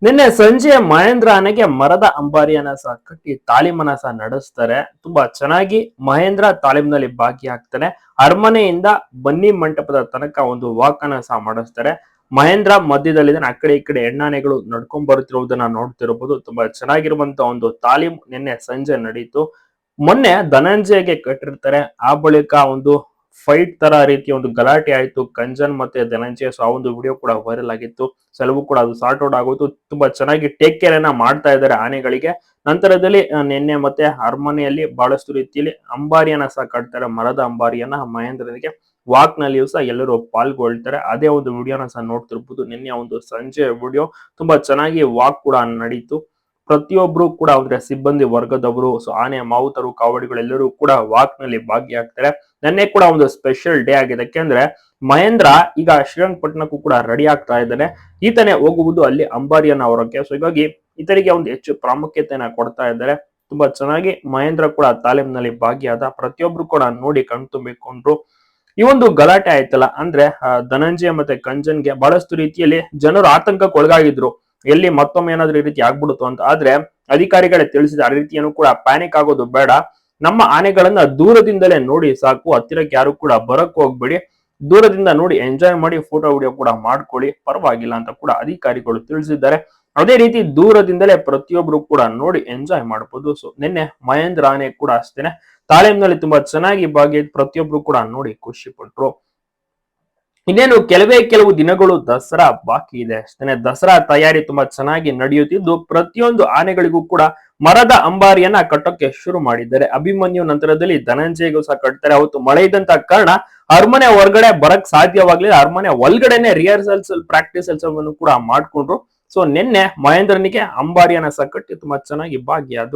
ನಿನ್ನೆ ಸಂಜೆ ಮಹೇಂದ್ರ ಆನೆಗೆ ಮರದ ಅಂಬಾರಿಯನ್ನ ಸಹ ಕಟ್ಟಿ ತಾಲೀಮನ್ನ ಸಹ ನಡೆಸ್ತಾರೆ. ತುಂಬಾ ಚೆನ್ನಾಗಿ ಮಹೇಂದ್ರ ತಾಲೀಮ್ನಲ್ಲಿ ಭಾಗಿಯಾಗ್ತಾನೆ. ಅರಮನೆಯಿಂದ ಬನ್ನಿ ಮಂಟಪದ ತನಕ ಒಂದು ವಾಕ್ ಅನ್ನ ಸಹ ಮಾಡಿಸ್ತಾರೆ. ಮಹೇಂದ್ರ ಮಧ್ಯದಲ್ಲಿದ್ದಾನೆ. ಆ ಕಡೆ ಈ ಕಡೆ ಹೆಣ್ಣಾನೆಗಳು ನಡ್ಕೊಂಡ್ ಬರುತ್ತಿರುವುದನ್ನ ನೋಡ್ತಿರಬಹುದು. ತುಂಬಾ ಚೆನ್ನಾಗಿರುವಂತ ಒಂದು ತಾಲೀಮ್ ನಿನ್ನೆ ಸಂಜೆ ನಡೀತು. ಮೊನ್ನೆ ಧನಂಜಯಗೆ ಕಟ್ಟಿರ್ತಾರೆ. ಆ ಬಳಿಕ ಒಂದು ಫೈಟ್ ತರ ರೀತಿಯ ಒಂದು ಗಲಾಟೆ ಆಯ್ತು. ಕಂಜನ್ ಮತ್ತೆ ಧನಂಜಯ, ಸೊ ಆ ಒಂದು ವಿಡಿಯೋ ಕೂಡ ವೈರಲ್ ಆಗಿತ್ತು. ಕೆಲವು ಕೂಡ ಅದು ಸಾರ್ಟ್ ಔಟ್ ಆಗೋಯ್ತು. ತುಂಬಾ ಚೆನ್ನಾಗಿ ಟೇಕ್ ಕೇರ್ ಅನ್ನ ಮಾಡ್ತಾ ಇದ್ದಾರೆ ಆನೆಗಳಿಗೆ. ನಂತರದಲ್ಲಿ ನಿನ್ನೆ ಮತ್ತೆ ಅರಮನೆಯಲ್ಲಿ ಬಹಳಷ್ಟು ರೀತಿಯಲ್ಲಿ ಅಂಬಾರಿಯನ್ನ ಸಹ ಕಟ್ತಾರೆ. ಮರದ ಅಂಬಾರಿಯನ್ನ ಮಹೇಂದ್ರನಿಗೆ ವಾಕ್ ನಲ್ಲಿಯೂ ಸಹ ಎಲ್ಲರೂ ಪಾಲ್ಗೊಳ್ತಾರೆ. ಅದೇ ಒಂದು ವಿಡಿಯೋನ ಸಹ ನೋಡ್ತಿರ್ಬೋದು. ನಿನ್ನೆ ಒಂದು ಸಂಜೆ ವಿಡಿಯೋ ತುಂಬಾ ಚೆನ್ನಾಗಿ ವಾಕ್ ಕೂಡ ನಡೀತು. ಪ್ರತಿಯೊಬ್ರು ಕೂಡ ಅಂದ್ರೆ ಸಿಬ್ಬಂದಿ ವರ್ಗದವರು, ಸೊ ಆನೆ ಮಾವುತರು, ಕಾವಡಿಗಳು ಎಲ್ಲರೂ ಕೂಡ ವಾಕ್ ನಲ್ಲಿ ಭಾಗಿಯಾಗ್ತಾರೆ. ನಿನ್ನೆ ಕೂಡ ಒಂದು ಸ್ಪೆಷಲ್ ಡೇ ಆಗಿದೆ. ಯಾಕೆಂದ್ರೆ ಮಹೇಂದ್ರ ಈಗ ಶ್ರೀರಂಗಪಟ್ಟಣಕ್ಕೂ ಕೂಡ ರೆಡಿ ಆಗ್ತಾ ಇದ್ದಾನೆ. ಈತನೇ ಹೋಗುವುದು ಅಲ್ಲಿ ಅಂಬಾರಿಯನ್ನ ಹೊರಕ್ಕೆ. ಸೊ ಹೀಗಾಗಿ ಈತನಿಗೆ ಒಂದು ಹೆಚ್ಚು ಪ್ರಾಮುಖ್ಯತೆಯನ್ನ ಕೊಡ್ತಾ ಇದ್ದಾರೆ. ತುಂಬಾ ಚೆನ್ನಾಗಿ ಮಹೇಂದ್ರ ಕೂಡ ತಾಲೀಮ್ನಲ್ಲಿ ಭಾಗಿಯಾದ. ಪ್ರತಿಯೊಬ್ರು ಕೂಡ ನೋಡಿ ಕಣ್ತುಂಬಿಕೊಂಡ್ರು. ಈ ಒಂದು ಗಲಾಟೆ ಆಯ್ತಲ್ಲ, ಅಂದ್ರೆ ಧನಂಜಯ ಮತ್ತೆ ಕಂಜನ್ಗೆ ಬಹಳಷ್ಟು ರೀತಿಯಲ್ಲಿ ಜನರು ಆತಂಕಕ್ಕೆ ಒಳಗಾಗಿದ್ರು. ಎಲ್ಲಿ ಮತ್ತೊಮ್ಮೆ ಏನಾದ್ರೂ ಈ ರೀತಿ ಆಗ್ಬಿಡುತ್ತೋ ಅಂತ. ಆದ್ರೆ ಅಧಿಕಾರಿಗಳೇ ತಿಳಿಸಿದ ಆ ರೀತಿಯನ್ನು ಕೂಡ ಪ್ಯಾನಿಕ್ ಆಗೋದು ಬೇಡ. ನಮ್ಮ ಆನೆಗಳನ್ನ ದೂರದಿಂದಲೇ ನೋಡಿ ಸಾಕು. ಹತ್ತಿರಕ್ಕೆ ಯಾರು ಕೂಡ ಬರಕ್ ಹೋಗ್ಬೇಡಿ. ದೂರದಿಂದ ನೋಡಿ ಎಂಜಾಯ್ ಮಾಡಿ, ಫೋಟೋ ವಿಡಿಯೋ ಕೂಡ ಮಾಡ್ಕೊಳ್ಳಿ, ಪರವಾಗಿಲ್ಲ ಅಂತ ಕೂಡ ಅಧಿಕಾರಿಗಳು ತಿಳಿಸಿದ್ದಾರೆ. ಅದೇ ರೀತಿ ದೂರದಿಂದಲೇ ಪ್ರತಿಯೊಬ್ರು ಕೂಡ ನೋಡಿ ಎಂಜಾಯ್ ಮಾಡಬಹುದು. ಸೊ ನಿನ್ನೆ ಮಹೇಂದ್ರ ಆನೆ ಕೂಡ ಅಷ್ಟೇನೆ ತಾಲೀಮ್ನಲ್ಲಿ ತುಂಬಾ ಚೆನ್ನಾಗಿ ಭಾಗಿಯಾಗಿ ಪ್ರತಿಯೊಬ್ರು ಕೂಡ ನೋಡಿ ಖುಷಿ ಪಟ್ರು. ಇನ್ನೇನು ಕೆಲವು ದಿನಗಳು ದಸರಾ ಬಾಕಿ ಇದೆ ಅಷ್ಟೇ. ದಸರಾ ತಯಾರಿ ತುಂಬಾ ಚೆನ್ನಾಗಿ ನಡೆಯುತ್ತಿದ್ದು, ಪ್ರತಿಯೊಂದು ಆನೆಗಳಿಗೂ ಕೂಡ ಮರದ ಅಂಬಾರಿಯನ್ನ ಕಟ್ಟೋಕೆ ಶುರು ಮಾಡಿದ್ದಾರೆ. ಅಭಿಮನ್ಯು ನಂತರದಲ್ಲಿ ಧನಂಜಯಗೂ ಸಹ ಕಟ್ತಾರೆ. ಅವತ್ತು ಮಳೆ ಇದ್ದಂತ ಕಾರಣ ಅರಮನೆ ಹೊರಗಡೆ ಬರಕ್ ಸಾಧ್ಯವಾಗ್ಲಿಲ್ಲ. ಅರಮನೆ ಒಳಗಡೆನೆ ರಿಹರ್ಸಲ್ಸ್ ಪ್ರಾಕ್ಟೀಸ್ ಕೂಡ ಮಾಡ್ಕೊಂಡ್ರು. ಸೊ ನಿನ್ನೆ ಮಹೇಂದ್ರನಿಗೆ ಅಂಬಾರಿಯನ್ನ ಸಹ ಕಟ್ಟಿ ತುಂಬಾ ಚೆನ್ನಾಗಿ ಭಾಗಿಯಾದ್ರು.